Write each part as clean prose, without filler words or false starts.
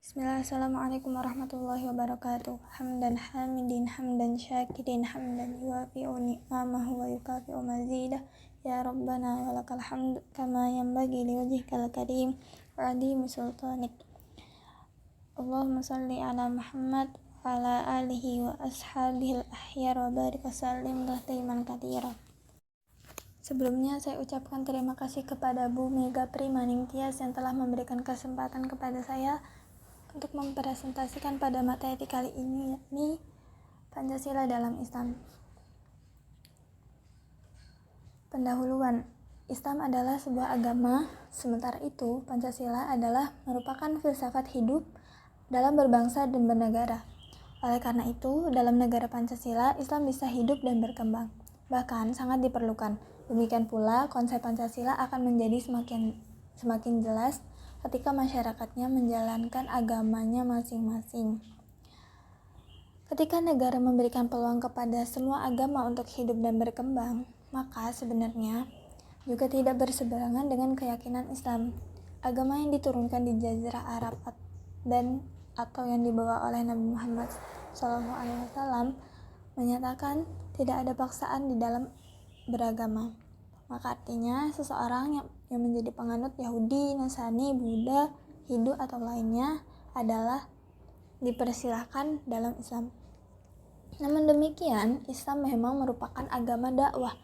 Bismillah, assalamualaikum warahmatullahi wabarakatuh. Hamdan hamidin, hamdan syakirin, hamdan yuwafi'u ni'amahu wa yukafi'u mazidah. Ya Rabbana walakal hamd kama yanbaghi liwajhikal karim wa adhimi sultanik. Allahumma salli ala Muhammad wa ala alihi wa ashabihil ahyar wa barik wa sallim tasliman katsira. Sebelumnya saya ucapkan terima kasih kepada Bu Mega Primaningtyas yang telah memberikan kesempatan kepada saya untuk mempresentasikan pada materi kali ini, yakni Pancasila dalam Islam. Pendahuluan, Islam adalah sebuah agama, sementara itu Pancasila adalah merupakan filsafat hidup dalam berbangsa dan bernegara. Oleh karena itu, dalam negara Pancasila, Islam bisa hidup dan berkembang, bahkan sangat diperlukan. Demikian pula, konsep Pancasila akan menjadi semakin jelas ketika masyarakatnya menjalankan agamanya masing-masing. Ketika negara memberikan peluang kepada semua agama untuk hidup dan berkembang, maka sebenarnya juga tidak berseberangan dengan keyakinan Islam. Agama yang diturunkan di Jazirah Arab atau yang dibawa oleh Nabi Muhammad SAW menyatakan tidak ada paksaan di dalam beragama. Maka artinya seseorang yang menjadi penganut Yahudi, Nasrani, Buddha, Hindu atau lainnya adalah dipersilahkan dalam Islam. Namun demikian, Islam memang merupakan agama dakwah.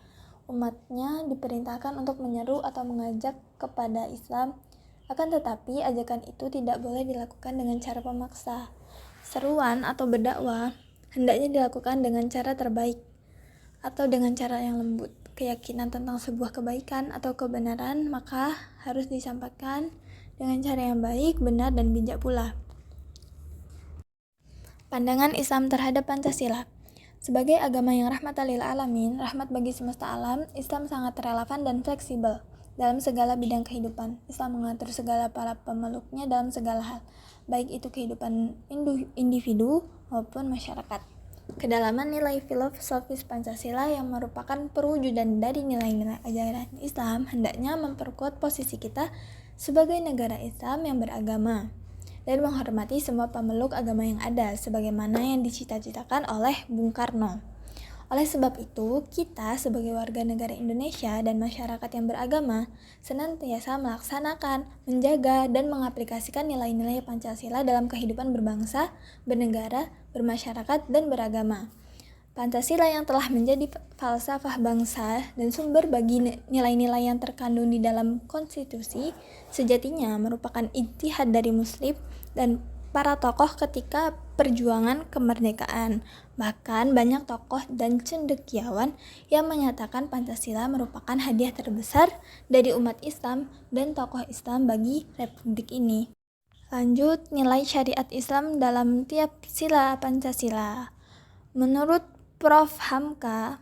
Umatnya diperintahkan untuk menyeru atau mengajak kepada Islam. Akan tetapi, ajakan itu tidak boleh dilakukan dengan cara pemaksa. Seruan atau berdakwah hendaknya dilakukan dengan cara terbaik atau dengan cara yang lembut. Keyakinan tentang sebuah kebaikan atau kebenaran maka harus disampaikan dengan cara yang baik, benar, dan bijak pula. Pandangan Islam terhadap Pancasila. Sebagai agama yang rahmatan lil alamin, rahmat bagi semesta alam, Islam sangat relevan dan fleksibel dalam segala bidang kehidupan. Islam mengatur segala para pemeluknya dalam segala hal, baik itu kehidupan individu maupun masyarakat. Kedalaman nilai filosofis Pancasila yang merupakan perwujudan dari nilai-nilai ajaran Islam hendaknya memperkuat posisi kita sebagai negara Islam yang beragama dan menghormati semua pemeluk agama yang ada sebagaimana yang dicita-citakan oleh Bung Karno. Oleh sebab itu, kita sebagai warga negara Indonesia dan masyarakat yang beragama senantiasa melaksanakan, menjaga, dan mengaplikasikan nilai-nilai Pancasila dalam kehidupan berbangsa, bernegara, bermasyarakat, dan beragama. Pancasila yang telah menjadi falsafah bangsa dan sumber bagi nilai-nilai yang terkandung di dalam konstitusi sejatinya merupakan ijtihad dari Muslim dan para tokoh ketika perjuangan kemerdekaan. Bahkan banyak tokoh dan cendekiawan yang menyatakan Pancasila merupakan hadiah terbesar dari umat Islam dan tokoh Islam bagi republik ini. Lanjut, nilai syariat Islam dalam tiap sila Pancasila. Menurut Prof. Hamka,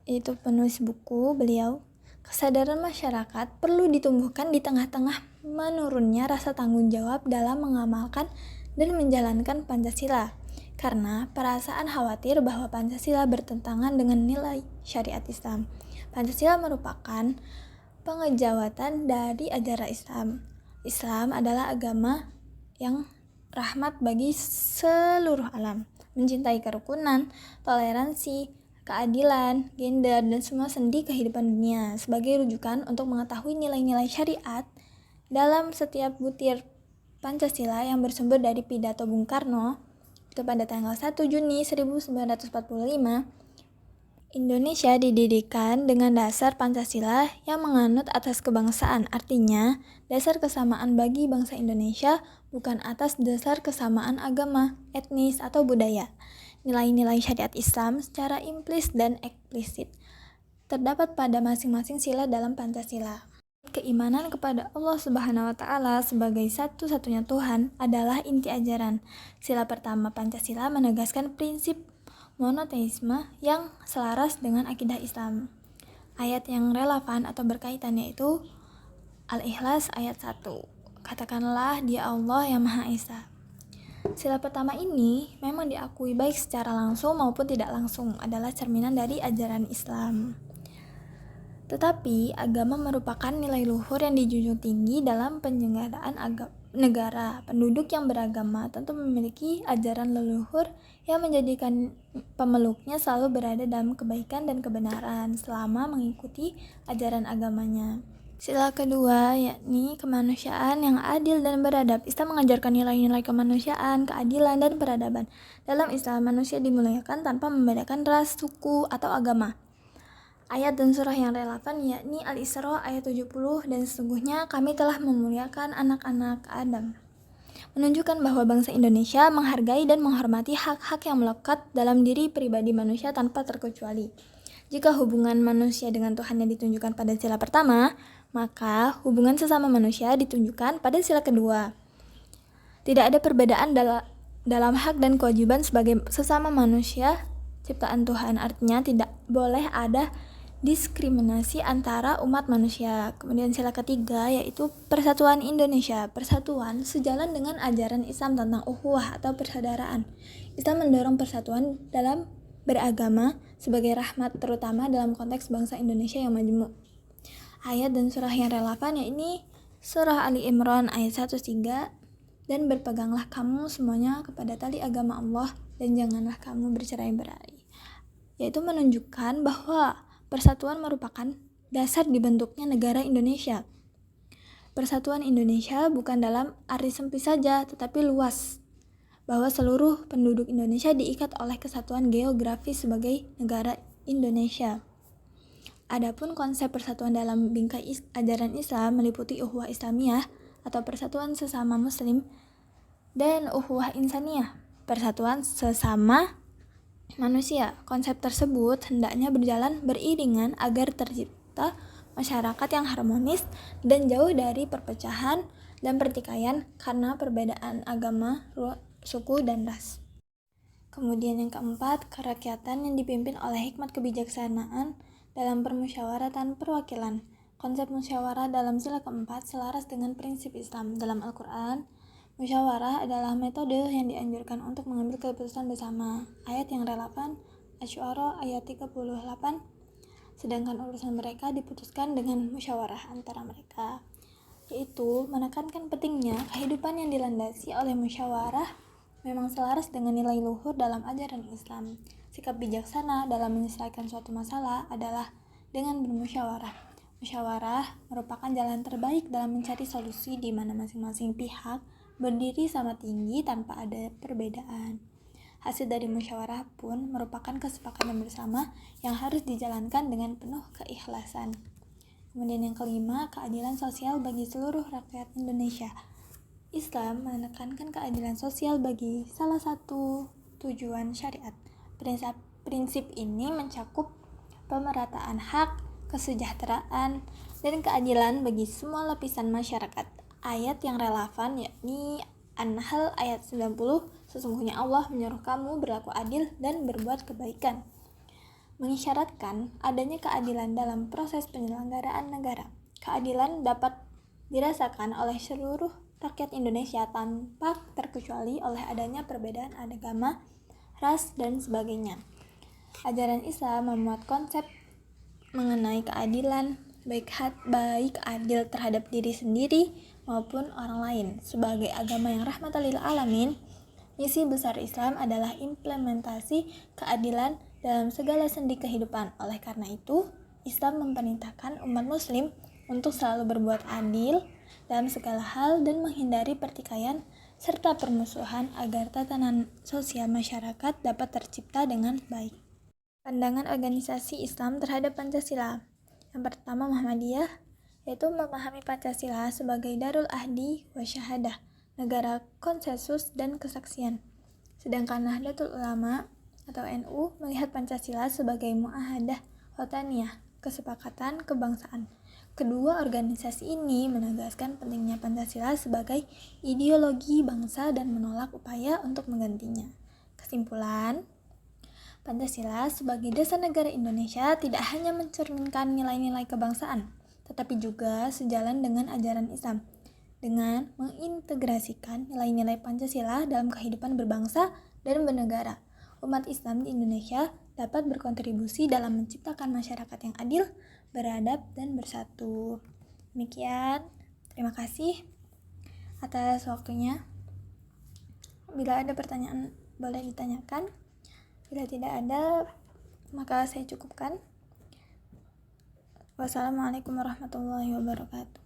itu penulis buku beliau, kesadaran masyarakat perlu ditumbuhkan di tengah-tengah menurunnya rasa tanggung jawab dalam mengamalkan dan menjalankan Pancasila, karena perasaan khawatir bahwa Pancasila bertentangan dengan nilai syariat Islam. Pancasila merupakan pengejawatan dari ajaran Islam. Islam adalah agama yang rahmat bagi seluruh alam, mencintai kerukunan, toleransi, keadilan, gender, dan semua sendi kehidupan dunia sebagai rujukan untuk mengetahui nilai-nilai syariat dalam setiap butir Pancasila yang bersumber dari pidato Bung Karno itu pada tanggal 1 Juni 1945. Indonesia didirikan dengan dasar Pancasila yang menganut atas kebangsaan, artinya dasar kesamaan bagi bangsa Indonesia bukan atas dasar kesamaan agama, etnis, atau budaya. Nilai-nilai syariat Islam secara implisit dan eksplisit terdapat pada masing-masing sila dalam Pancasila. Keimanan kepada Allah Subhanahu wa Ta'ala sebagai satu-satunya Tuhan adalah inti ajaran. Sila pertama Pancasila menegaskan prinsip monoteisme yang selaras dengan akidah Islam. Ayat yang relevan atau berkaitan yaitu Al-Ikhlas ayat 1. Katakanlah Dia Allah yang Maha Esa. Sila pertama ini memang diakui baik secara langsung maupun tidak langsung adalah cerminan dari ajaran Islam. Tetapi agama merupakan nilai luhur yang dijunjung tinggi dalam penyelenggaraan negara. Penduduk yang beragama tentu memiliki ajaran leluhur yang menjadikan pemeluknya selalu berada dalam kebaikan dan kebenaran selama mengikuti ajaran agamanya. Sila kedua yakni kemanusiaan yang adil dan beradab. Islam mengajarkan nilai-nilai kemanusiaan, keadilan, dan peradaban. Dalam Islam, manusia dimuliakan tanpa membedakan ras, suku, atau agama. Ayat dan surah yang relevan yakni Al-Isra ayat 70, dan sesungguhnya kami telah memuliakan anak-anak Adam. Menunjukkan bahwa bangsa Indonesia menghargai dan menghormati hak-hak yang melekat dalam diri pribadi manusia tanpa terkecuali. Jika hubungan manusia dengan Tuhan yang ditunjukkan pada sila pertama, maka hubungan sesama manusia ditunjukkan pada sila kedua. Tidak ada perbedaan dalam hak dan kewajiban sebagai sesama manusia ciptaan Tuhan. Artinya tidak boleh ada diskriminasi antara umat manusia. Kemudian sila ketiga yaitu persatuan Indonesia. Persatuan sejalan dengan ajaran Islam tentang ukhuwah atau persaudaraan. Islam mendorong persatuan dalam beragama sebagai rahmat, terutama dalam konteks bangsa Indonesia yang majemuk. Ayat dan surah yang relevan yakni surah Ali Imran ayat 1-3, dan berpeganglah kamu semuanya kepada tali agama Allah dan janganlah kamu bercerai-berai. Yaitu menunjukkan bahwa persatuan merupakan dasar dibentuknya negara Indonesia. Persatuan Indonesia bukan dalam arti sempit saja, tetapi luas, bahwa seluruh penduduk Indonesia diikat oleh kesatuan geografis sebagai negara Indonesia. Adapun konsep persatuan dalam bingkai ajaran Islam meliputi ukhuwah Islamiyah atau persatuan sesama muslim dan ukhuwah insaniyah, persatuan sesama manusia. Konsep tersebut hendaknya berjalan beriringan agar tercipta masyarakat yang harmonis dan jauh dari perpecahan dan pertikaian karena perbedaan agama, suku, dan ras. Kemudian yang keempat, kerakyatan yang dipimpin oleh hikmat kebijaksanaan dalam permusyawaratan perwakilan. Konsep musyawarah dalam sila keempat selaras dengan prinsip Islam. Dalam Al-Quran, musyawarah adalah metode yang dianjurkan untuk mengambil keputusan bersama. Ayat yang relevan, Asy-Syu'ara ayat 38, sedangkan urusan mereka diputuskan dengan musyawarah antara mereka. Yaitu menekankan pentingnya kehidupan yang dilandasi oleh musyawarah memang selaras dengan nilai luhur dalam ajaran Islam. Sikap bijaksana dalam menyelesaikan suatu masalah adalah dengan bermusyawarah. Musyawarah merupakan jalan terbaik dalam mencari solusi di mana masing-masing pihak berdiri sama tinggi tanpa ada perbedaan. Hasil dari musyawarah pun merupakan kesepakatan bersama yang harus dijalankan dengan penuh keikhlasan. Kemudian yang kelima, keadilan sosial bagi seluruh rakyat Indonesia. Islam menekankan keadilan sosial bagi salah satu tujuan syariat. Prinsip ini mencakup pemerataan hak, kesejahteraan, dan keadilan bagi semua lapisan masyarakat. Ayat yang relevan yakni An-Nahl ayat 90, sesungguhnya Allah menyuruh kamu berlaku adil dan berbuat kebaikan, mengisyaratkan adanya keadilan dalam proses penyelenggaraan negara. Keadilan dapat dirasakan oleh seluruh rakyat Indonesia tanpa terkecuali oleh adanya perbedaan agama, ras, dan sebagainya. Ajaran Islam memuat konsep mengenai keadilan, baik adil terhadap diri sendiri maupun orang lain. Sebagai agama yang rahmatan lil alamin, misi besar Islam adalah implementasi keadilan dalam segala sendi kehidupan. Oleh karena itu, Islam memerintahkan umat muslim untuk selalu berbuat adil dalam segala hal dan menghindari pertikaian serta permusuhan agar tatanan sosial masyarakat dapat tercipta dengan baik. Pandangan organisasi Islam terhadap Pancasila. Yang pertama, Muhammadiyah, yaitu memahami Pancasila sebagai Darul Ahdi wa Syahadah, negara konsensus dan kesaksian. Sedangkan Nahdlatul Ulama atau NU melihat Pancasila sebagai Mu'ahadah Wataniyah, kesepakatan kebangsaan. Kedua organisasi ini menegaskan pentingnya Pancasila sebagai ideologi bangsa dan menolak upaya untuk menggantinya. Kesimpulan, Pancasila sebagai dasar negara Indonesia tidak hanya mencerminkan nilai-nilai kebangsaan, tetapi juga sejalan dengan ajaran Islam. Dengan mengintegrasikan nilai-nilai Pancasila dalam kehidupan berbangsa dan bernegara, umat Islam di Indonesia dapat berkontribusi dalam menciptakan masyarakat yang adil, beradab, dan bersatu. Demikian, terima kasih. atas waktunya. Bila ada pertanyaan boleh ditanyakan. Bila tidak ada, maka saya cukupkan. Wassalamualaikum warahmatullahi wabarakatuh.